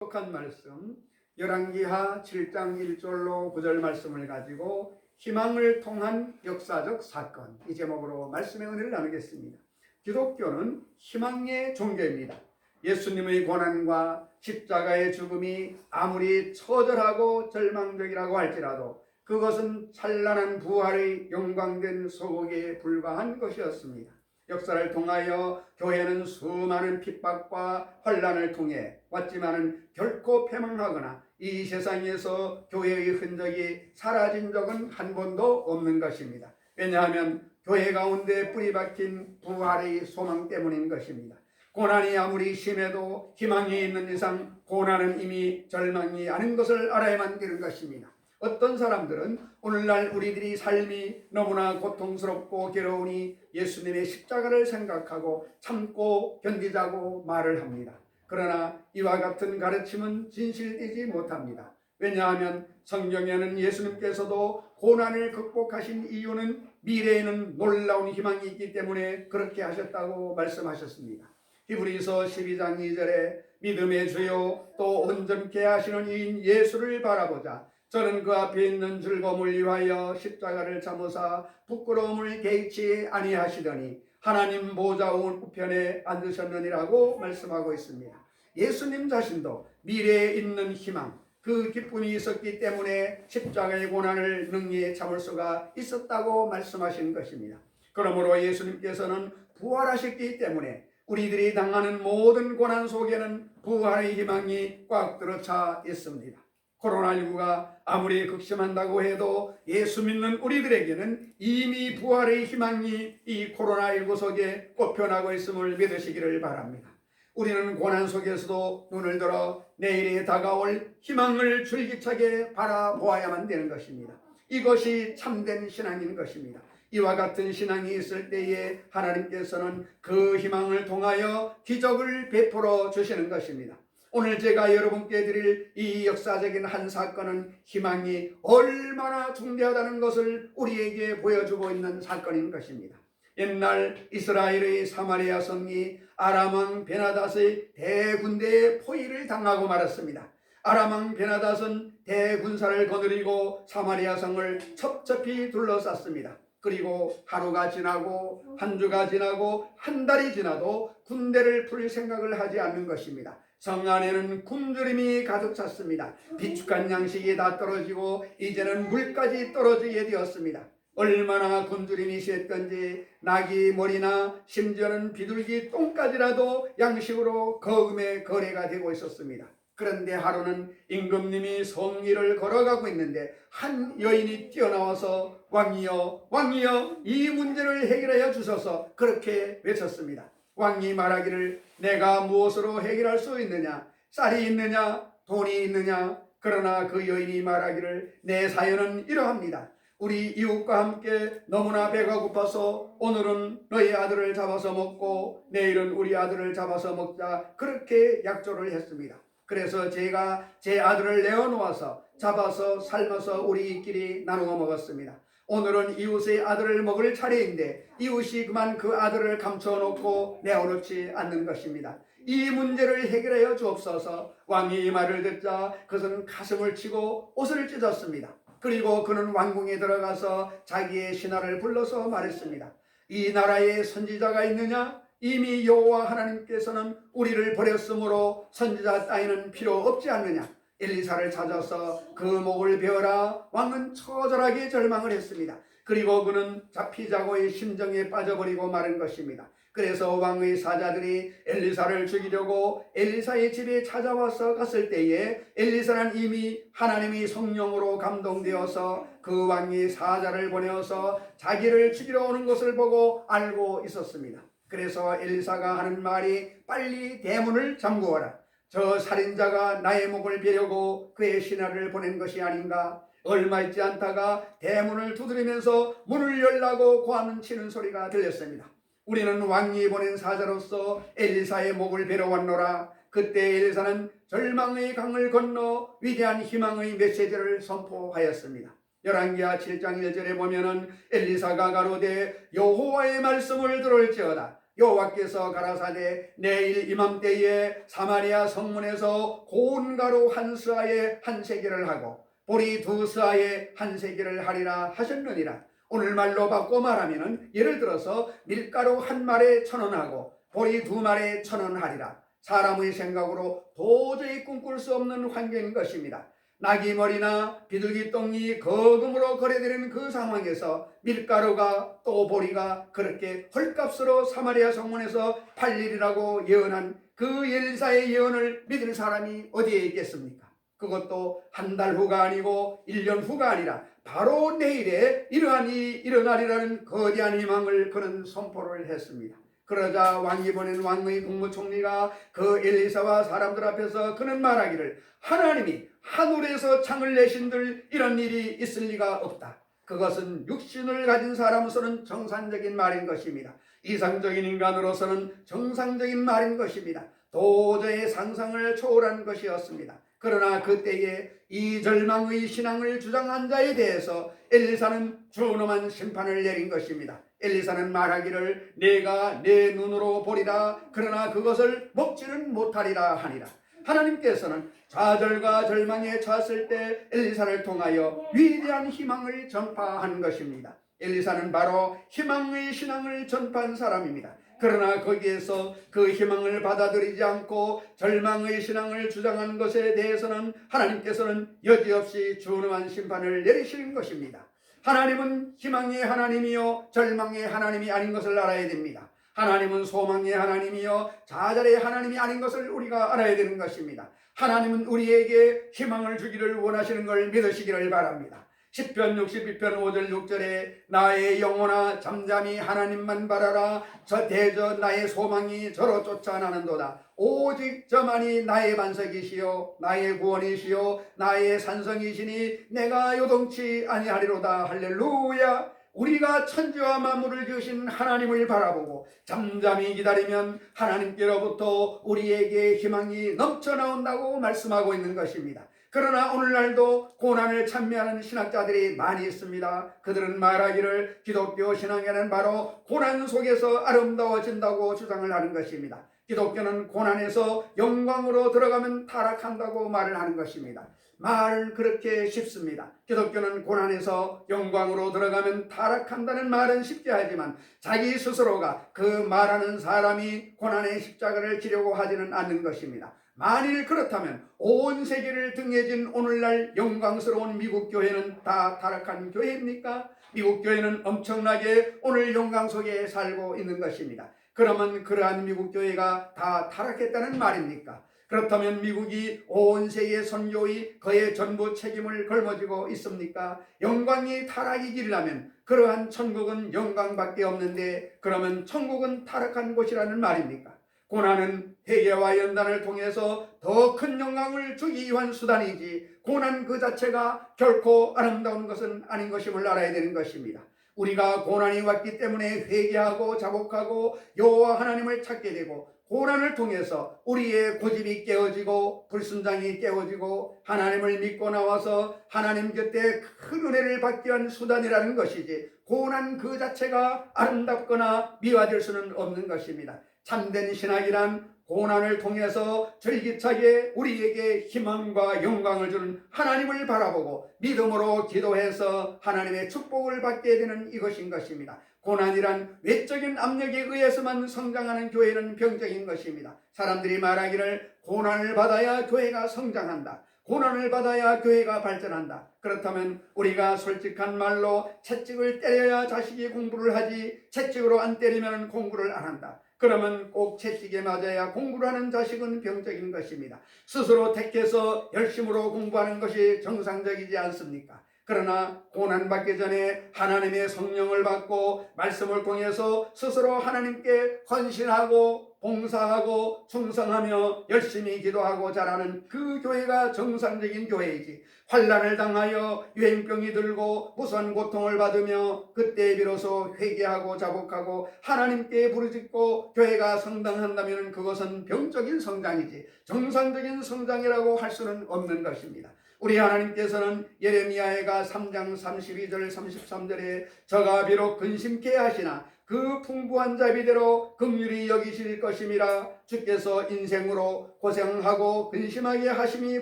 한 말씀 열왕기하 7장 1절로 9절 말씀을 가지고 희망을 통한 역사적 사건, 이 제목으로 말씀의 은혜를 나누겠습니다. 기독교는 희망의 종교입니다. 예수님의 고난과 십자가의 죽음이 아무리 처절하고 절망적이라고 할지라도 그것은 찬란한 부활의 영광된 소곡에 불과한 것이었습니다. 역사를 통하여 교회는 수많은 핍박과 환난을 통해 왔지만은 결코 패망하거나 이 세상에서 교회의 흔적이 사라진 적은 한 번도 없는 것입니다. 왜냐하면 교회 가운데 뿌리 박힌 부활의 소망 때문인 것입니다. 고난이 아무리 심해도 희망이 있는 이상 고난은 이미 절망이 아닌 것을 알아야만 되는 것입니다. 어떤 사람들은 오늘날 우리들이 삶이 너무나 고통스럽고 괴로우니 예수님의 십자가를 생각하고 참고 견디자고 말을 합니다. 그러나 이와 같은 가르침은 진실되지 못합니다. 왜냐하면 성경에는 예수님께서도 고난을 극복하신 이유는 미래에는 놀라운 희망이 있기 때문에 그렇게 하셨다고 말씀하셨습니다. 히브리서 12장 2절에 믿음의 주요 또 온전케 하시는 이인 예수를 바라보자. 저는 그 앞에 있는 즐거움을 위하여 십자가를 참으사 부끄러움을 개의치 아니하시더니 하나님 보좌 우편에 앉으셨느니라고 말씀하고 있습니다. 예수님 자신도 미래에 있는 희망, 그 기쁨이 있었기 때문에 십자가의 고난을 능히 참을 수가 있었다고 말씀하신 것입니다. 그러므로 예수님께서는 부활하셨기 때문에 우리들이 당하는 모든 고난 속에는 부활의 희망이 꽉 들어차 있습니다. 코로나19가 아무리 극심한다고 해도 예수 믿는 우리들에게는 이미 부활의 희망이 이 코로나19 속에 꽃펴나고 있음을 믿으시기를 바랍니다. 우리는 고난 속에서도 눈을 들어 내일에 다가올 희망을 줄기차게 바라보아야만 되는 것입니다. 이것이 참된 신앙인 것입니다. 이와 같은 신앙이 있을 때에 하나님께서는 그 희망을 통하여 기적을 베풀어 주시는 것입니다. 오늘 제가 여러분께 드릴 이 역사적인 한 사건은 희망이 얼마나 중대하다는 것을 우리에게 보여주고 있는 사건인 것입니다. 옛날 이스라엘의 사마리아 성이 아람 왕 베나닷의 대군대의 포위를 당하고 말았습니다. 아람 왕 베나닷은 대군사를 거느리고 사마리아 성을 첩첩히 둘러쌌습니다. 그리고 하루가 지나고 한 주가 지나고 한 달이 지나도 군대를 풀 생각을 하지 않는 것입니다. 성 안에는 굶주림이 가득 찼습니다. 비축한 양식이 다 떨어지고 이제는 물까지 떨어지게 되었습니다. 얼마나 굶주림이 심했던지 나귀 머리나 심지어는 비둘기 똥까지라도 양식으로 거금의 거래가 되고 있었습니다. 그런데 하루는 임금님이 성 위를 걸어가고 있는데 한 여인이 뛰어나와서 왕이여 왕이여 이 문제를 해결하여 주소서 그렇게 외쳤습니다. 왕이 말하기를 내가 무엇으로 해결할 수 있느냐? 쌀이 있느냐? 돈이 있느냐? 그러나 그 여인이 말하기를 내 사연은 이러합니다. 우리 이웃과 함께 너무나 배가 고파서 오늘은 너희 아들을 잡아서 먹고 내일은 우리 아들을 잡아서 먹자 그렇게 약조를 했습니다. 그래서 제가 제 아들을 내어놓아서 잡아서 삶아서 우리끼리 나누어 먹었습니다. 오늘은 이웃의 아들을 먹을 차례인데 이웃이 그만 그 아들을 감춰놓고 내어놓지 않는 것입니다. 이 문제를 해결하여 주옵소서. 왕이 이 말을 듣자 그것은 가슴을 치고 옷을 찢었습니다. 그리고 그는 왕궁에 들어가서 자기의 신하를 불러서 말했습니다. 이 나라에 선지자가 있느냐? 이미 여호와 하나님께서는 우리를 버렸으므로 선지자 따위는 필요 없지 않느냐? 엘리사를 찾아서 그 목을 베어라. 왕은 처절하게 절망을 했습니다. 그리고 그는 잡히자고의 심정에 빠져버리고 마른 것입니다. 그래서 왕의 사자들이 엘리사를 죽이려고 엘리사의 집에 찾아와서 갔을 때에 엘리사는 이미 하나님의 성령으로 감동되어서 그 왕이 사자를 보내어서 자기를 죽이러 오는 것을 보고 알고 있었습니다. 그래서 엘리사가 하는 말이 빨리 대문을 잠그어라. 저 살인자가 나의 목을 베려고 그의 신하를 보낸 것이 아닌가? 얼마 있지 않다가 대문을 두드리면서 문을 열라고 고함 치는 소리가 들렸습니다. 우리는 왕이 보낸 사자로서 엘리사의 목을 베러 왔노라. 그때 엘리사는 절망의 강을 건너 위대한 희망의 메시지를 선포하였습니다. 열왕기하 7장 1절에 보면은 엘리사가 가로되 여호와의 말씀을 들을지어다. 여호와께서 가라사대 내일 이맘때에 사마리아 성문에서 고운 가루 한 스아에 한 세겔을 하고 보리 두 스아에 한 세겔을 하리라 하셨느니라. 오늘말로 바꿔 말하면은 예를 들어서 밀가루 한 말에 1,000원 보리 두 말에 1,000원 하리라. 사람의 생각으로 도저히 꿈꿀 수 없는 환경인 것입니다. 나귀머리나 비둘기똥이 거금으로 거래되는 그 상황에서 밀가루가 또 보리가 그렇게 헐값으로 사마리아 성문에서 팔리리라고 예언한 그 엘리사의 예언을 믿을 사람이 어디에 있겠습니까? 그것도 한 달 후가 아니고 1년 후가 아니라 바로 내일에 이러한 일이 일어나리라는 거대한 희망을 그는 선포를 했습니다. 그러자 왕이 보낸 왕의 국무총리가 그 엘리사와 사람들 앞에서 그는 말하기를 하나님이 하늘에서 창을 내신들 이런 일이 있을 리가 없다. 그것은 육신을 가진 사람으로서는 정상적인 말인 것입니다. 이상적인 인간으로서는 정상적인 말인 것입니다. 도저히 상상을 초월한 것이었습니다. 그러나 그때에 이 절망의 신앙을 주장한 자에 대해서 엘리사는 준엄한 심판을 내린 것입니다. 엘리사는 말하기를 내가 내 눈으로 보리라 그러나 그것을 먹지는 못하리라 하니라. 하나님께서는 좌절과 절망에 처했을 때 엘리사를 통하여 위대한 희망을 전파한 것입니다. 엘리사는 바로 희망의 신앙을 전파한 사람입니다. 그러나 거기에서 그 희망을 받아들이지 않고 절망의 신앙을 주장한 것에 대해서는 하나님께서는 여지없이 준엄한 심판을 내리시는 것입니다. 하나님은 희망의 하나님이요 절망의 하나님이 아닌 것을 알아야 됩니다. 하나님은 소망의 하나님이요 좌절의 하나님이 아닌 것을 우리가 알아야 되는 것입니다. 하나님은 우리에게 희망을 주기를 원하시는 걸 믿으시기를 바랍니다. 시편 62편 5절 6절에 나의 영혼아 잠잠히 하나님만 바라라 저 대저 나의 소망이 저로 쫓아나는도다. 오직 저만이 나의 반석이시요 나의 구원이시요 나의 산성이시니 내가 요동치 아니하리로다. 할렐루야. 우리가 천지와 만물을 지으신 하나님을 바라보고 잠잠히 기다리면 하나님께로부터 우리에게 희망이 넘쳐나온다고 말씀하고 있는 것입니다. 그러나 오늘날도 고난을 참여하는 신학자들이 많이 있습니다. 그들은 말하기를 기독교 신앙에는 바로 고난 속에서 아름다워진다고 주장을 하는 것입니다. 기독교는 고난에서 영광으로 들어가면 타락한다고 말을 하는 것입니다. 말은 그렇게 쉽습니다. 기독교는 고난에서 영광으로 들어가면 타락한다는 말은 쉽게 하지만 자기 스스로가 그 말하는 사람이 고난의 십자가를 지려고 하지는 않는 것입니다. 만일 그렇다면 온 세계를 등에 진 오늘날 영광스러운 미국 교회는 다 타락한 교회입니까? 미국 교회는 엄청나게 오늘 영광 속에 살고 있는 것입니다. 그러면 그러한 미국 교회가 다 타락했다는 말입니까? 그렇다면 미국이 온 세계 선교의 거의 전부 책임을 걸머쥐고 있습니까? 영광이 타락이 길라면 그러한 천국은 영광밖에 없는데 그러면 천국은 타락한 곳이라는 말입니까? 고난은 회개와 연단을 통해서 더 큰 영광을 주기 위한 수단이지 고난 그 자체가 결코 아름다운 것은 아닌 것임을 알아야 되는 것입니다. 우리가 고난이 왔기 때문에 회개하고 자복하고 여호와 하나님을 찾게 되고 고난을 통해서 우리의 고집이 깨어지고 불순장이 깨어지고 하나님을 믿고 나와서 하나님 곁에 큰 은혜를 받기 위한 수단이라는 것이지 고난 그 자체가 아름답거나 미화될 수는 없는 것입니다. 참된 신학이란 고난을 통해서 절기차게 우리에게 희망과 영광을 주는 하나님을 바라보고 믿음으로 기도해서 하나님의 축복을 받게 되는 이것인 것입니다. 고난이란 외적인 압력에 의해서만 성장하는 교회는 병적인 것입니다. 사람들이 말하기를 고난을 받아야 교회가 성장한다. 고난을 받아야 교회가 발전한다. 그렇다면 우리가 솔직한 말로 채찍을 때려야 자식이 공부를 하지 채찍으로 안 때리면 공부를 안 한다. 그러면 꼭 채찍에 맞아야 공부를 하는 자식은 병적인 것입니다. 스스로 택해서 열심으로 공부하는 것이 정상적이지 않습니까? 그러나 고난받기 전에 하나님의 성령을 받고 말씀을 통해서 스스로 하나님께 헌신하고 봉사하고 충성하며 열심히 기도하고 자라는 그 교회가 정상적인 교회이지 환난을 당하여 유행병이 들고 무선 고통을 받으며 그때 비로소 회개하고 자복하고 하나님께 부르짖고 교회가 성장한다면 그것은 병적인 성장이지 정상적인 성장이라고 할 수는 없는 것입니다. 우리 하나님께서는 예레미야가 3장 32절 33절에 저가 비록 근심케 하시나 그 풍부한 자비대로 긍휼히 여기실 것임이라. 주께서 인생으로 고생하고 근심하게 하심이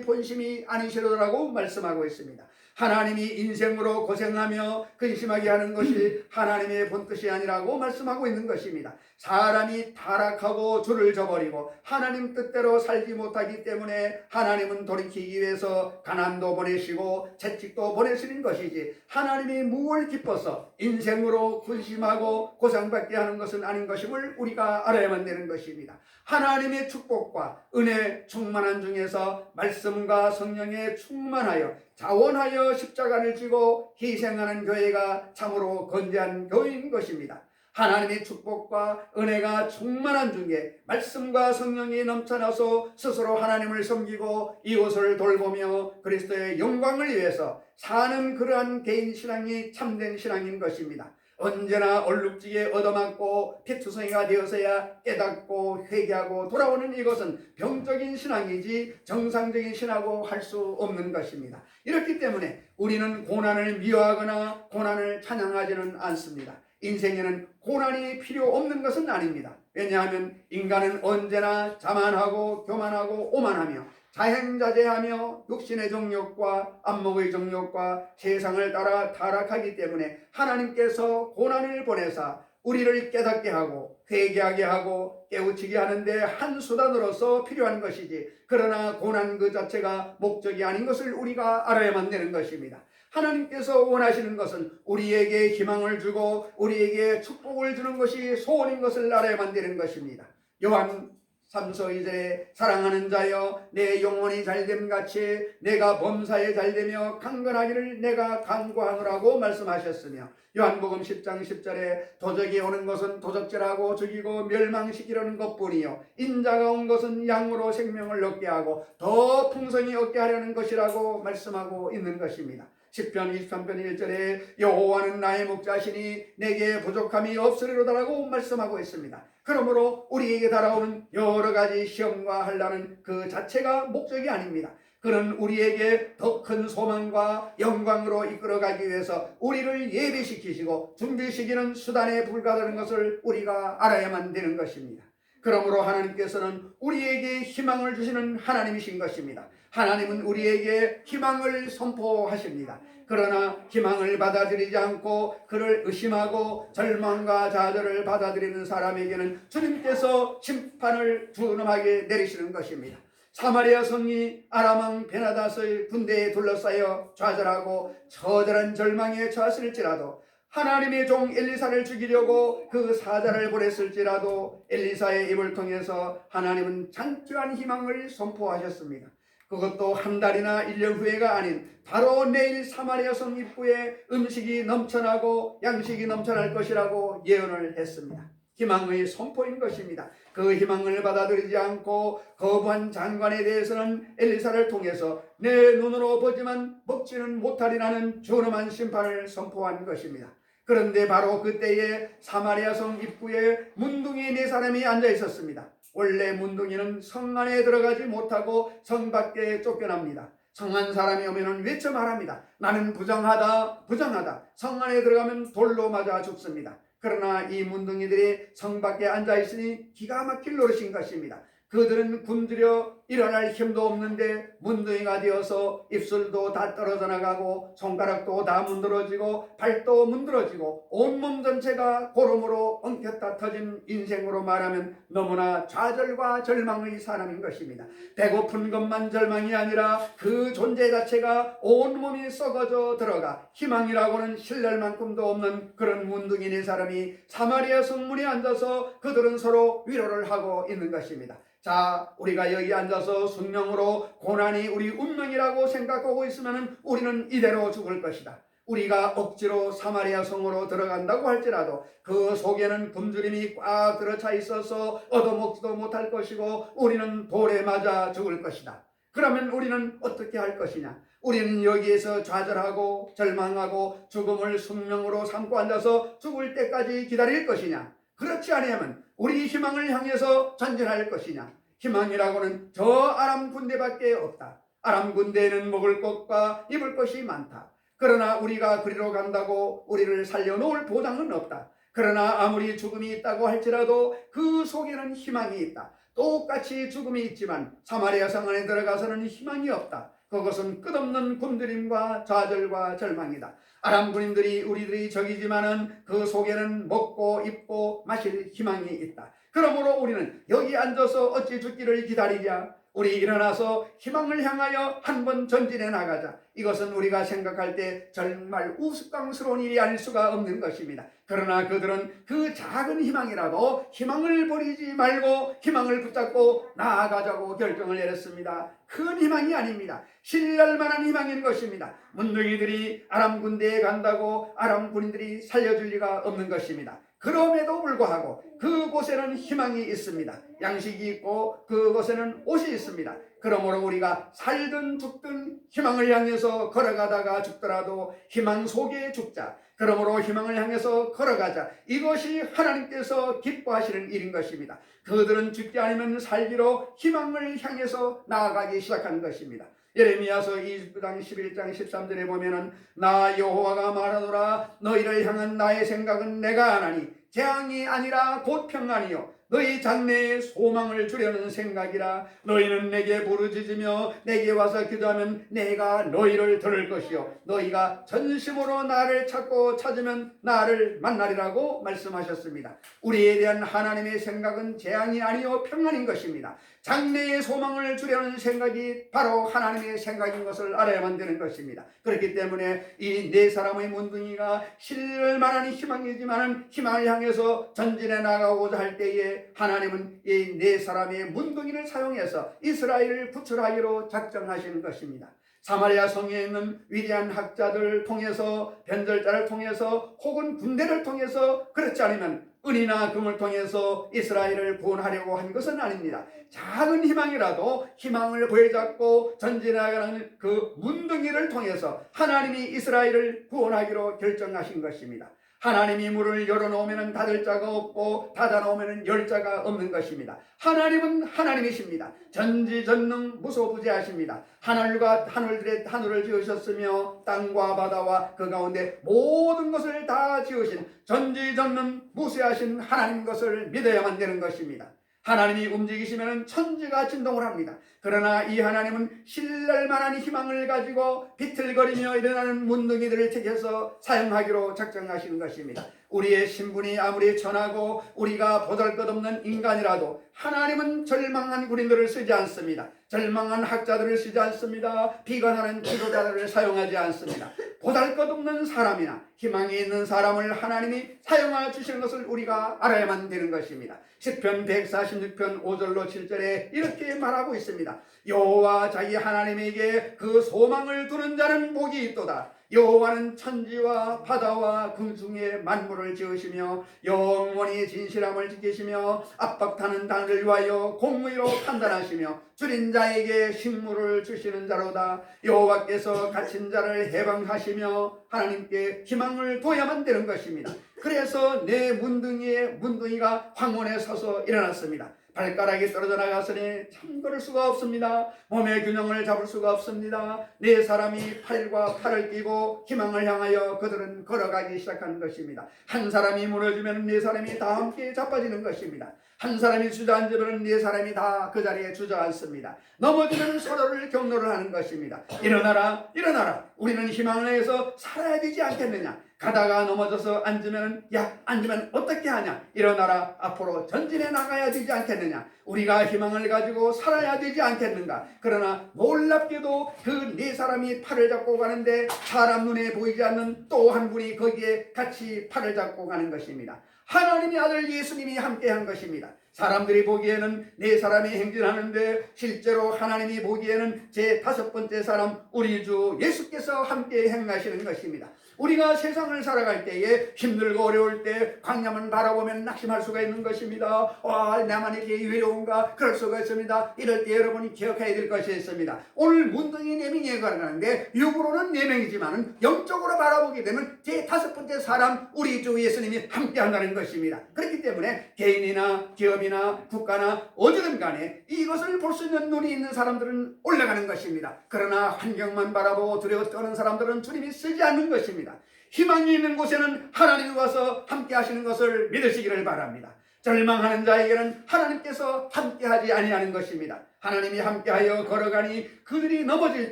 본심이 아니시로라고 말씀하고 있습니다. 하나님이 인생으로 고생하며 근심하게 하는 것이 하나님의 본뜻이 아니라고 말씀하고 있는 것입니다. 사람이 타락하고 주를 저버리고 하나님 뜻대로 살지 못하기 때문에 하나님은 돌이키기 위해서 가난도 보내시고 채찍도 보내시는 것이지, 하나님이 무엇을 기뻐서 인생으로 근심하고 고생받게 하는 것은 아닌 것임을 우리가 알아야만 되는 것입니다. 하나님의 축복과 은혜 충만한 중에서 말씀과 성령에 충만하여 자원하여 십자가를 지고 희생하는 교회가 참으로 건재한 교회인 것입니다. 하나님의 축복과 은혜가 충만한 중에 말씀과 성령이 넘쳐나서 스스로 하나님을 섬기고 이웃을 돌보며 그리스도의 영광을 위해서 사는 그러한 개인 신앙이 참된 신앙인 것입니다. 언제나 얼룩지게 얻어맞고 피투성이가 되어서야 깨닫고 회개하고 돌아오는 이것은 병적인 신앙이지 정상적인 신앙이라고 할 수 없는 것입니다. 이렇기 때문에 우리는 고난을 미워하거나 고난을 찬양하지는 않습니다. 인생에는 고난이 필요 없는 것은 아닙니다. 왜냐하면 인간은 언제나 자만하고 교만하고 오만하며 자행자제하며 육신의 정욕과 안목의 정욕과 세상을 따라 타락하기 때문에 하나님께서 고난을 보내사 우리를 깨닫게 하고 회개하게 하고 깨우치게 하는데 한 수단으로서 필요한 것이지, 그러나 고난 그 자체가 목적이 아닌 것을 우리가 알아야만 되는 것입니다. 하나님께서 원하시는 것은 우리에게 희망을 주고 우리에게 축복을 주는 것이 소원인 것을 알아야만 되는 것입니다. 요한 3서 2절에 사랑하는 자여 내 영혼이 잘됨같이 내가 범사에 잘되며 강건하기를 내가 간구하노라고 말씀하셨으며, 요한복음 10장 10절에 도적이 오는 것은 도적질하고 죽이고 멸망시키려는 것뿐이요 인자가 온 것은 양으로 생명을 얻게 하고 더 풍성히 얻게 하려는 것이라고 말씀하고 있는 것입니다. 시편 23편 1절에 여호와는 나의 목자시니 내게 부족함이 없으리로다라고 말씀하고 있습니다. 그러므로 우리에게 달아오는 여러 가지 시험과 환난은 그 자체가 목적이 아닙니다. 그는 우리에게 더 큰 소망과 영광으로 이끌어가기 위해서 우리를 예비시키시고 준비시키는 수단에 불과하다는 것을 우리가 알아야만 되는 것입니다. 그러므로 하나님께서는 우리에게 희망을 주시는 하나님이신 것입니다. 하나님은 우리에게 희망을 선포하십니다. 그러나 희망을 받아들이지 않고 그를 의심하고 절망과 좌절을 받아들이는 사람에게는 주님께서 심판을 두놈하게 내리시는 것입니다. 사마리아 성이 아람 왕 베나닷의 군대에 둘러싸여 좌절하고 처절한 절망에 처했을지라도 하나님의 종 엘리사를 죽이려고 그 사자를 보냈을지라도 엘리사의 입을 통해서 하나님은 장대한 희망을 선포하셨습니다. 그것도 한 달이나 1년 후에가 아닌 바로 내일 사마리아 성 입구에 음식이 넘쳐나고 양식이 넘쳐날 것이라고 예언을 했습니다. 희망의 선포인 것입니다. 그 희망을 받아들이지 않고 거부한 장관에 대해서는 엘리사를 통해서 내 눈으로 보지만 먹지는 못하리라는 존엄한 심판을 선포한 것입니다. 그런데 바로 그때에 사마리아 성 입구에 문둥이 4사람이 앉아 있었습니다. 원래 문둥이는 성 안에 들어가지 못하고 성 밖에 쫓겨납니다. 성 안 사람이 오면 외쳐 말합니다. 나는 부정하다, 부정하다. 성 안에 들어가면 돌로 맞아 죽습니다. 그러나 이 문둥이들이 성 밖에 앉아 있으니 기가 막힐 노릇인 것입니다. 그들은 굶주려 일어날 힘도 없는데 문둥이가 되어서 입술도 다 떨어져 나가고 손가락도 다 문드러지고 발도 문드러지고 온몸 전체가 고름으로 엉켰다 터진 인생으로 말하면 너무나 좌절과 절망의 사람인 것입니다. 배고픈 것만 절망이 아니라 그 존재 자체가 온몸이 썩어져 들어가 희망이라고는 실낼 만큼도 없는 그런 문둥이 4사람이 사마리아 성문에 앉아서 그들은 서로 위로를 하고 있는 것입니다. 자, 우리가 여기 앉아서 숙명으로 고난이 우리 운명이라고 생각하고 있으면 우리는 이대로 죽을 것이다. 우리가 억지로 사마리아 성으로 들어간다고 할지라도 그 속에는 굶주림이 꽉 들어차 있어서 얻어먹지도 못할 것이고 우리는 돌에 맞아 죽을 것이다. 그러면 우리는 어떻게 할 것이냐? 우리는 여기에서 좌절하고 절망하고 죽음을 숙명으로 삼고 앉아서 죽을 때까지 기다릴 것이냐? 그렇지 아니하면 우리 희망을 향해서 전진할 것이냐? 희망이라고는 저 아람 군대밖에 없다. 아람 군대에는 먹을 것과 입을 것이 많다. 그러나 우리가 그리로 간다고 우리를 살려놓을 보장은 없다. 그러나 아무리 죽음이 있다고 할지라도 그 속에는 희망이 있다. 똑같이 죽음이 있지만 사마리아 성 안에 들어가서는 희망이 없다. 그것은 끝없는 굶주림과 좌절과 절망이다. 아람 군인들이 우리들이 적이지만은 그 속에는 먹고 입고 마실 희망이 있다. 그러므로 우리는 여기 앉아서 어찌 죽기를 기다리랴. 우리 일어나서 희망을 향하여 한번 전진해 나가자. 이것은 우리가 생각할 때 정말 우스꽝스러운 일이 아닐 수가 없는 것입니다. 그러나 그들은 그 작은 희망이라도 희망을 버리지 말고 희망을 붙잡고 나아가자고 결정을 내렸습니다. 큰 희망이 아닙니다. 신랄 만한 희망인 것입니다. 문둥이들이 아람 군대에 간다고 아람 군인들이 살려줄 리가 없는 것입니다. 그럼에도 불구하고 그곳에는 희망이 있습니다. 양식이 있고 그곳에는 옷이 있습니다. 그러므로 우리가 살든 죽든 희망을 향해서 걸어가다가 죽더라도 희망 속에 죽자. 그러므로 희망을 향해서 걸어가자. 이것이 하나님께서 기뻐하시는 일인 것입니다. 그들은 죽지 않으면 살기로 희망을 향해서 나아가기 시작한 것입니다. 예레미야서 29장 11장 13절에 보면은 나 여호와가 말하노라 너희를 향한 나의 생각은 내가 아나니 재앙이 아니라 곧 평안이요 너희 장래에 소망을 주려는 생각이라. 너희는 내게 부르짖으며 내게 와서 기도하면 내가 너희를 들을 것이요 너희가 전심으로 나를 찾고 찾으면 나를 만나리라고 말씀하셨습니다. 우리에 대한 하나님의 생각은 재앙이 아니요 평안인 것입니다. 장래의 소망을 주려는 생각이 바로 하나님의 생각인 것을 알아야만 되는 것입니다. 그렇기 때문에 이 네 사람의 문둥이가 실만한 희망이지만 희망을 향해서 전진해 나가고자 할 때에 하나님은 이 네 사람의 문둥이를 사용해서 이스라엘을 구출하기로 작정하시는 것입니다. 사마리아 성에 있는 위대한 학자들을 통해서 변절자를 통해서 혹은 군대를 통해서 그렇지 않으면 은이나 금을 통해서 이스라엘을 구원하려고 한 것은 아닙니다. 작은 희망이라도 희망을 부여잡고 전진하는 그 문둥이를 통해서 하나님이 이스라엘을 구원하기로 결정하신 것입니다. 하나님이 문을 열어놓으면 닫을 자가 없고 닫아놓으면 열 자가 없는 것입니다. 하나님은 하나님이십니다. 전지전능 무소부재하십니다. 하늘과 하늘을 지으셨으며 땅과 바다와 그 가운데 모든 것을 다 지으신 전지전능 무쇠하신 하나님 것을 믿어야만 되는 것입니다. 하나님이 움직이시면 천지가 진동을 합니다. 그러나 이 하나님은 신랄만한 희망을 가지고 비틀거리며 일어나는 문둥이들을 택해서 사용하기로 작정하시는 것입니다. 우리의 신분이 아무리 천하고 우리가 보잘것없는 인간이라도 하나님은 절망한 군인들을 쓰지 않습니다. 절망한 학자들을 쓰지 않습니다. 비관하는 지도자들을 사용하지 않습니다. 보잘것없는 사람이나 희망이 있는 사람을 하나님이 사용하여 주시는 것을 우리가 알아야만 되는 것입니다. 시편 146편 5절로 7절에 이렇게 말하고 있습니다. 여호와 자기 하나님에게 그 소망을 두는 자는 복이 있도다. 여호와는 천지와 바다와 그 중에 만물을 지으시며 영원히 진실함을 지키시며 압박타는 당을 위하여 공의로 판단하시며 줄인 자에게 식물을 주시는 자로다. 여호와께서 갇힌 자를 해방하시며 하나님께 희망을 둬야만 되는 것입니다. 그래서 내 문둥이가 황혼에 서서 일어났습니다. 발가락이 떨어져 나갔으니 참 걸을 수가 없습니다. 몸의 균형을 잡을 수가 없습니다. 네 사람이 팔과 팔을 끼고 희망을 향하여 그들은 걸어가기 시작하는 것입니다. 한 사람이 무너지면 네 사람이 다 함께 자빠지는 것입니다. 한 사람이 주저앉으면 네 사람이 다 그 자리에 주저앉습니다. 넘어지면 서로를 격려를 하는 것입니다. 일어나라 일어나라, 우리는 희망을 해서 살아야 되지 않겠느냐. 가다가 넘어져서 앉으면 앉으면 어떻게 하냐. 일어나라, 앞으로 전진해 나가야 되지 않겠느냐. 우리가 희망을 가지고 살아야 되지 않겠는가. 그러나 놀랍게도 그 네 사람이 팔을 잡고 가는데 사람 눈에 보이지 않는 또 한 분이 거기에 같이 팔을 잡고 가는 것입니다. 하나님의 아들 예수님이 함께한 것입니다. 사람들이 보기에는 네 사람이 행진하는데 실제로 하나님이 보기에는 제 다섯 번째 사람 우리 주 예수께서 함께 행하시는 것입니다. 우리가 세상을 살아갈 때에 힘들고 어려울 때 광야만 바라보면 낙심할 수가 있는 것입니다. 나만 이렇게 외로운가 그럴 수가 있습니다. 이럴 때 여러분이 기억해야 될 것이 있습니다. 오늘 문둥이 4명이 가는데 육으로는 4명이지만 영적으로 바라보게 되면 제 다섯 번째 사람 우리 주 예수님이 함께 한다는 것입니다. 그렇기 때문에 개인이나 기업이나 국가나 어디든 간에 이것을 볼 수 있는 눈이 있는 사람들은 올라가는 것입니다. 그러나 환경만 바라보고 두려워 떠는 사람들은 주님이 쓰지 않는 것입니다. 희망이 있는 곳에는 하나님이 와서 함께 하시는 것을 믿으시기를 바랍니다. 절망하는 자에게는 하나님께서 함께하지 아니하는 것입니다. 하나님이 함께하여 걸어가니 그들이 넘어질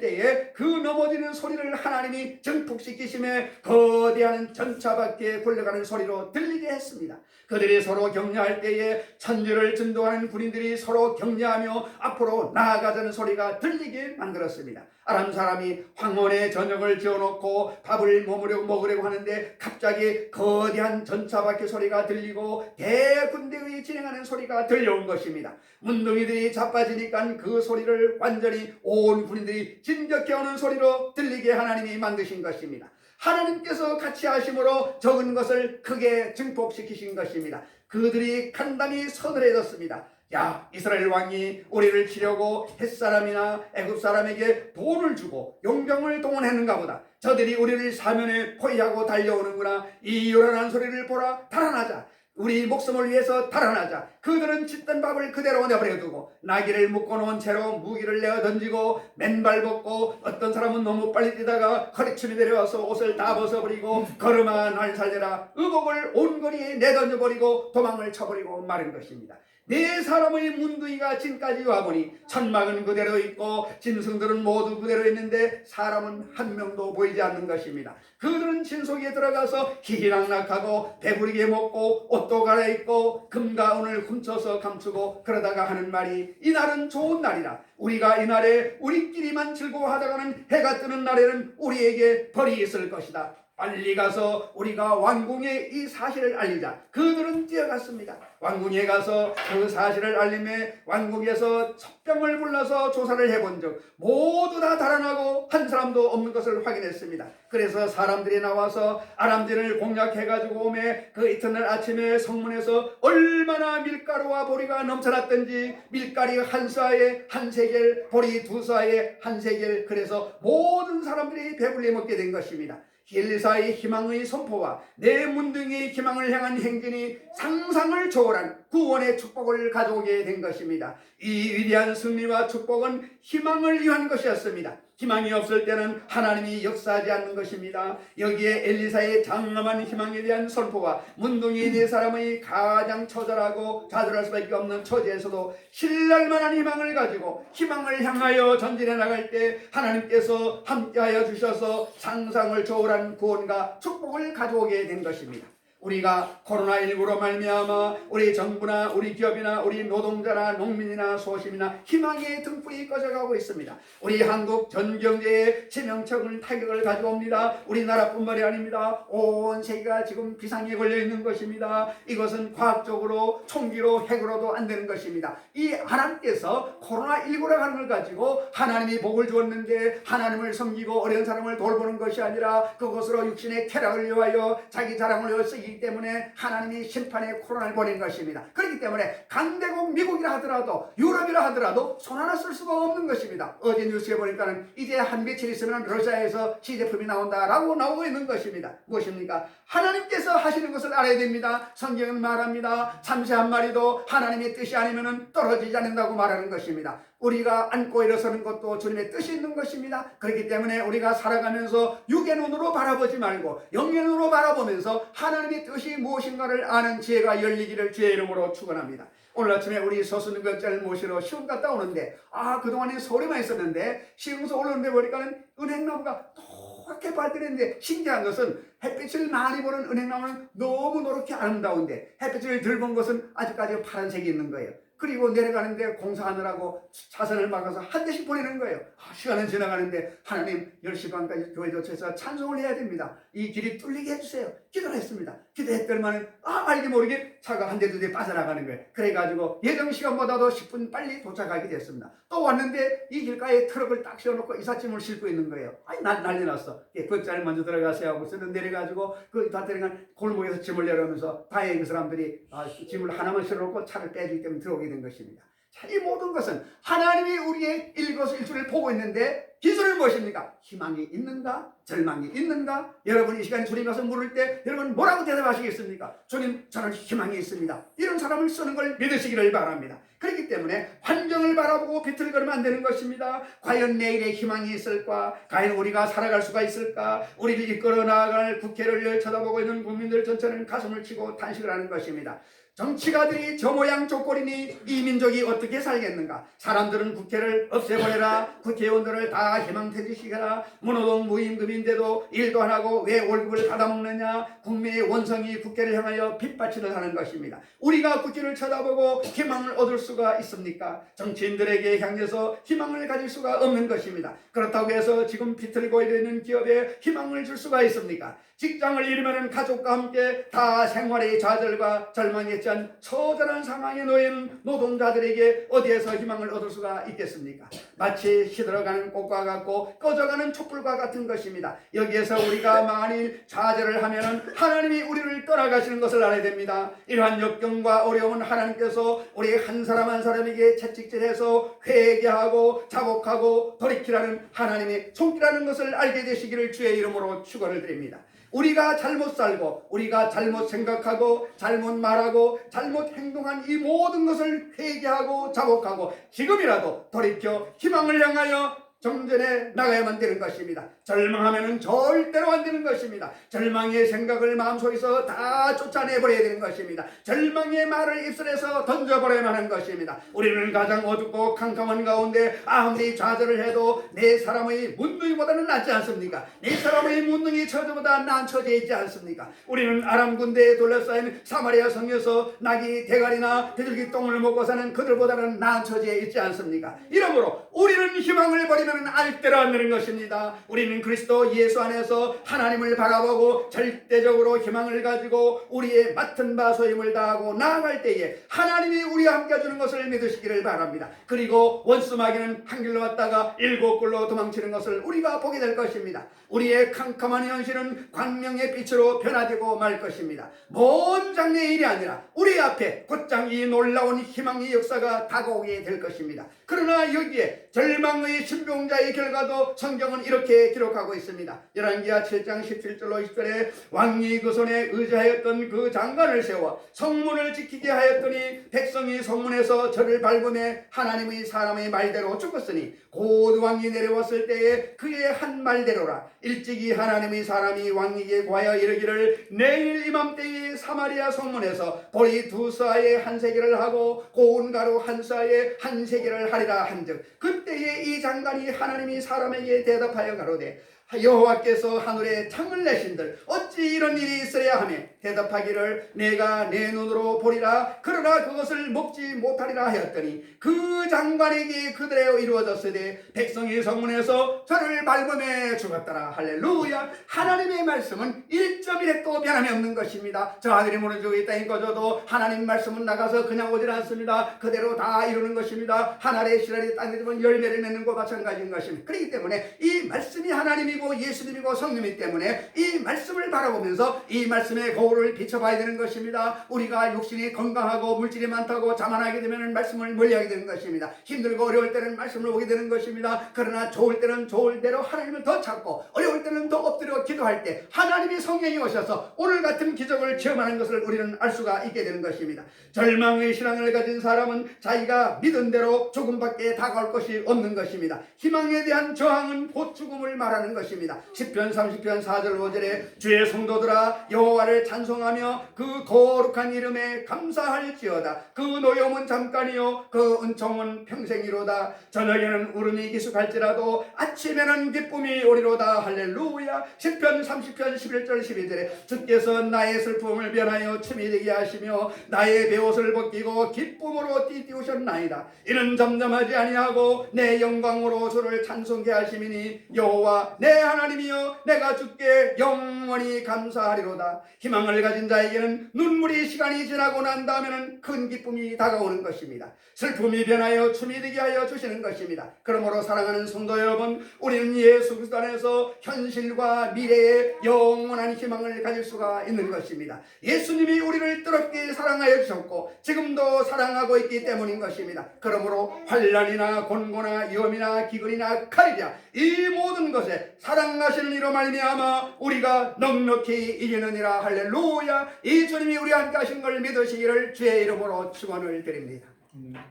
때에 그 넘어지는 소리를 하나님이 증폭시키심에 거대한 전차밖에 굴러가는 소리로 들리게 했습니다. 그들이 서로 격려할 때에 천지를 진동하는 군인들이 서로 격려하며 앞으로 나아가자는 소리가 들리게 만들었습니다. 아람 사람이 황혼에 저녁을 지어놓고 밥을 먹으려고 하는데 갑자기 거대한 전차바퀴 소리가 들리고 대군대의 진행하는 소리가 들려온 것입니다. 문둥이들이 자빠지니까 그 소리를 완전히 온 군인들이 진격해 오는 소리로 들리게 하나님이 만드신 것입니다. 하나님께서 같이 하심으로 적은 것을 크게 증폭시키신 것입니다. 그들이 간담이 서늘해졌습니다. 야, 이스라엘 왕이 우리를 치려고 햇사람이나 애굽 사람에게 돈을 주고 용병을 동원했는가 보다. 저들이 우리를 사면에 포위하고 달려오는구나. 이 요란한 소리를 보라. 달아나자. 우리 목숨을 위해서 달아나자. 그들은 짓던 밥을 그대로 내버려두고 나귀를 묶어놓은 채로 무기를 내어 던지고 맨발 벗고, 어떤 사람은 너무 빨리 뛰다가 허리춤이 내려와서 옷을 다 벗어버리고 걸음아 날 살려라 의복을 온 거리에 내던져버리고 도망을 쳐버리고 마른 것입니다. 네 사람의 문둥이가 진까지 와보니 천막은 그대로 있고 짐승들은 모두 그대로 있는데 사람은 한 명도 보이지 않는 것입니다. 그들은 진 속에 들어가서 희희낙낙하고 배부르게 먹고 옷도 갈아입고 금과 은을 훔쳐서 감추고 그러다가 하는 말이, 이날은 좋은 날이라. 우리가 이날에 우리끼리만 즐거워하다가는 해가 뜨는 날에는 우리에게 벌이 있을 것이다. 빨리 가서 우리가 왕궁에 이 사실을 알리자. 그들은 뛰어갔습니다. 왕궁에 가서 그 사실을 알림에 왕궁에서 첩병을 불러서 조사를 해본 적 모두 다 달아나고 한 사람도 없는 것을 확인했습니다. 그래서 사람들이 나와서 아람진을 공략해가지고 오매 그 이튿날 아침에 성문에서 얼마나 밀가루와 보리가 넘쳐났던지, 밀가루 한 쏴에 한 세겔, 보리 두 쏴에 한 세겔, 그래서 모든 사람들이 배불리 먹게 된 것입니다. 엘리사의 희망의 선포와 내 문둥이의 희망을 향한 행진이 상상을 초월한 구원의 축복을 가져오게 된 것입니다. 이 위대한 승리와 축복은 희망을 위한 것이었습니다. 희망이 없을 때는 하나님이 역사하지 않는 것입니다. 여기에 엘리사의 장엄한 희망에 대한 선포와 문둥이 네 사람의 가장 처절하고 좌절할 수밖에 없는 처지에서도 신랄만한 희망을 가지고 희망을 향하여 전진해 나갈 때 하나님께서 함께하여 주셔서 상상을 초월한 구원과 축복을 가져오게 된 것입니다. 우리가 코로나19로 말미암아 우리 정부나 우리 기업이나 우리 노동자나 농민이나 소심이나 희망의 등불이 꺼져가고 있습니다. 우리 한국 전 경제에 치명적인 타격을 가져옵니다. 우리나라뿐만이 아닙니다. 온 세계가 지금 비상에 걸려 있는 것입니다. 이것은 과학적으로 총기로 핵으로도 안 되는 것입니다. 이 하나님께서 코로나19라고 하는 걸 가지고 하나님이 복을 주었는데 하나님을 섬기고 어려운 사람을 돌보는 것이 아니라 그것으로 육신의 쾌락을 위하여 자기 자랑을 위하여 쓰기 때문에 하나님이 심판의 코로나를 보낸 것입니다. 그렇기 때문에 강대국 미국이라 하더라도 유럽이라 하더라도 손 하나 쓸 수가 없는 것입니다. 어제 뉴스에 보니까는 이제 한 며칠 있으면 러시아에서 시제품이 나온다라고 나오고 있는 것입니다. 무엇입니까? 하나님께서 하시는 것을 알아야 됩니다. 성경은 말합니다. 참새 한 마리도 하나님의 뜻이 아니면 떨어지지 않는다고 말하는 것입니다. 우리가 앉고 일어서는 것도 주님의 뜻이 있는 것입니다. 그렇기 때문에 우리가 살아가면서 육의 눈으로 바라보지 말고 영의 눈으로 바라보면서 하나님의 뜻이 무엇인가를 아는 지혜가 열리기를 주의 이름으로 축원합니다. 오늘 아침에 우리 서수능력자를 모시러 시흥 갔다 오는데 그동안에 서울에만 있었는데 시흥에서 올라오는데 보니까는 은행나무가 노랗게 발달했는데 신기한 것은 햇빛을 많이 보는 은행나무는 너무 노랗게 아름다운데 햇빛을 덜 본 것은 아직까지 파란색이 있는 거예요. 그리고 내려가는데 공사하느라고 차선을 막아서 한 대씩 보내는 거예요. 시간은 지나가는데 하나님 10시 반까지 교회 도처에서 찬송을 해야 됩니다. 이 길이 뚫리게 해주세요. 기도를 했습니다. 기도했더니만 알게 모르게 차가 한 대 두 대 빠져나가는 거예요. 그래가지고 예정 시간보다도 10분 빨리 도착하게 됐습니다. 또 왔는데 이 길가에 트럭을 딱 세워놓고 이삿짐을 싣고 있는 거예요. 난리 났어. 극장을 먼저 들어가세요 하고 쓰는 내려가지고 그 다들이간 골목에서 짐을 내려오면서 다행히 그 사람들이 짐을 하나만 실어놓고 차를 빼주기 때문에 들어오게 된 것입니다. 자, 이 모든 것은 하나님이 우리의 일거수일투를 보고 있는데 기준은 무엇입니까? 희망이 있는가? 절망이 있는가? 여러분 이 시간에 주님 와서 물을 때 여러분 뭐라고 대답하시겠습니까? 주님, 저는 희망이 있습니다. 이런 사람을 쓰는 걸 믿으시기를 바랍니다. 그렇기 때문에 환경을 바라보고 비틀거리면 안 되는 것입니다. 과연 내일에 희망이 있을까? 과연 우리가 살아갈 수가 있을까? 우리를 이끌어 나아갈 국회를 쳐다보고 있는 국민들 전체는 가슴을 치고 탄식을 하는 것입니다. 정치가들이 저 모양 저 꼴이니 이 민족이 어떻게 살겠는가? 사람들은 국회를 없애버려라, 국회의원들을 다 희망퇴직시켜라, 무노동 무임금인데도 일도 안 하고 왜 월급을 받아먹느냐? 국민의 원성이 국회를 향하여 빗받침을 하는 것입니다. 우리가 국회를 쳐다보고 희망을 얻을 수가 있습니까? 정치인들에게 향해서 희망을 가질 수가 없는 것입니다. 그렇다고 해서 지금 비틀고 있는 기업에 희망을 줄 수가 있습니까? 직장을 잃으면 가족과 함께 다 생활의 좌절과 절망에 처한 처절한 상황에 놓인 노동자들에게 어디에서 희망을 얻을 수가 있겠습니까? 마치 시들어가는 꽃과 같고 꺼져가는 촛불과 같은 것입니다. 여기에서 우리가 만일 좌절을 하면 하나님이 우리를 떠나가시는 것을 알아야 됩니다. 이러한 역경과 어려움은 하나님께서 우리 한 사람 한 사람에게 채찍질해서 회개하고 자복하고 돌이키라는 하나님의 손길이라는 것을 알게 되시기를 주의 이름으로 축원을 드립니다. 우리가 잘못 살고 우리가 잘못 생각하고 잘못 말하고 잘못 행동한 이 모든 것을 회개하고 자복하고 지금이라도 돌이켜 희망을 향하여 정전에 나가야만 되는 것입니다. 절망하면 절대로 안 되는 것입니다. 절망의 생각을 마음속에서 다 쫓아내버려야 되는 것입니다. 절망의 말을 입술에서 던져버려야만 하는 것입니다. 우리는 가장 어둡고 캄캄한 가운데 아무리 좌절을 해도 내 사람의 문둥이보다는 낫지 않습니까? 내 사람의 문둥이 처지보다 나은 처지에 있지 않습니까? 우리는 아람 군대에 둘러싸인 사마리아 성에서 낙이 대가리나 비둘기 똥을 먹고 사는 그들보다는 나은 처지에 있지 않습니까? 이러므로 우리는 희망을 버리면 알대로 안 되는 것입니다. 우리는 그리스도 예수 안에서 하나님을 바라보고 절대적으로 희망을 가지고 우리의 맡은 바 소임을 다하고 나아갈 때에 하나님이 우리와 함께 해주는 것을 믿으시기를 바랍니다. 그리고 원수마귀는 한 길로 왔다가 일곱 길로 도망치는 것을 우리가 보게 될 것입니다. 우리의 캄캄한 현실은 광명의 빛으로 변화되고 말 것입니다. 먼 장래의 일이 아니라 우리 앞에 곧장 이 놀라운 희망의 역사가 다가오게 될 것입니다. 그러나 여기에 절망의 신병자의 결과도 성경은 이렇게 기록하고 있습니다. 열왕기하 7장 17절로 20절에 왕이 그 손에 의지하였던 그 장관을 세워 성문을 지키게 하였더니 백성이 성문에서 저를 밟음에 하나님의 사람의 말대로 죽었으니 곧 왕이 내려왔을 때에 그의 한 말대로라. 일찍이 하나님의 사람이 왕에게 구하여 이르기를 내일 이맘때에 사마리아 성문에서 보리 두 사에 한 세계를 하고 고운 가루 한 사에 한 세계를 하리라 한즉 그때에 이 장관이 하나님이 사람에게 대답하여 가로되 여호와께서 하늘에 창을 내신들 어찌 이런 일이 있어야 하며 대답하기를 내가 내 눈으로 보리라 그러나 그것을 먹지 못하리라 하였더니 그 장관에게 그대로 이루어졌으되 백성이 성문에서 저를 밟음에 죽었더라. 할렐루야. 하나님의 말씀은 1.1획도 변함이 없는 것입니다. 저 하늘이 무너지고 이 땅이 꺼져도 하나님 말씀은 나가서 그냥 오질 않습니다. 그대로 다 이루는 것입니다. 하늘의 씨알이 땅에 들면 열매를 맺는 것과 마찬가지인 것입니다. 그렇기 때문에 이 말씀이 하나님이고 예수님이고 성령이기 때문에 이 말씀을 바라보면서 이 말씀의 거울을 비춰봐야 되는 것입니다. 우리가 육신이 건강하고 물질이 많다고 자만하게 되면 말씀을 멀리하게 되는 것입니다. 힘들고 어려울 때는 말씀을 보게 되는 것입니다. 그러나 좋을 때는 좋을 대로 하나님을 더 찾고 어려울 때는 더 엎드려 기도할 때 하나님의 성령이 오셔서 오늘 같은 기적을 체험하는 것을 우리는 알 수가 있게 되는 것입니다. 절망의 신앙을 가진 사람은 자기가 믿은 대로 조금밖에 다가올 것이 없는 것입니다. 희망에 대한 저항은 곧 죽음을 말하는 것입니다. 시편 30편 4절 5절에 주의 성도들아 여호와를 찬송하며 그 거룩한 이름에 감사할지어다. 그 노염은 잠깐이요 그 은총은 평생이로다. 저녁에는 울음이 기숙할지라도 아침에는 기쁨이 오리로다. 할렐루야. 시편 30편 11절 12절에 주께서 나의 슬픔을 변하여 춤이 되게 하시며 나의 베옷을 벗기고 기쁨으로 띠띠우셨나이다. 이는 잠잠하지 아니하고 내 영광으로 주를 찬송케 하심이니 여호와 내 내 하나님이여 내가 주께 영원히 감사하리로다. 희망을 가진 자에게는 눈물이 시간이 지나고 난 다음에는 큰 기쁨이 다가오는 것입니다. 슬픔이 변하여 춤이 되게 하여 주시는 것입니다. 그러므로 사랑하는 성도 여러분, 우리는 예수 그리스도 안에서 현실과 미래의 영원한 희망을 가질 수가 있는 것입니다. 예수님이 우리를 뜨겁게 사랑하여 주셨고 지금도 사랑하고 있기 때문인 것입니다. 그러므로 환난이나 곤고나 위험이나 기근이나 칼이랴 이 모든 것에 사랑하시는 이로 말미암아 우리가 넉넉히 이기느니라. 할렐루야. 이 주님이 우리와 함께 하신 걸 믿으시기를 주의 이름으로 축원을 드립니다.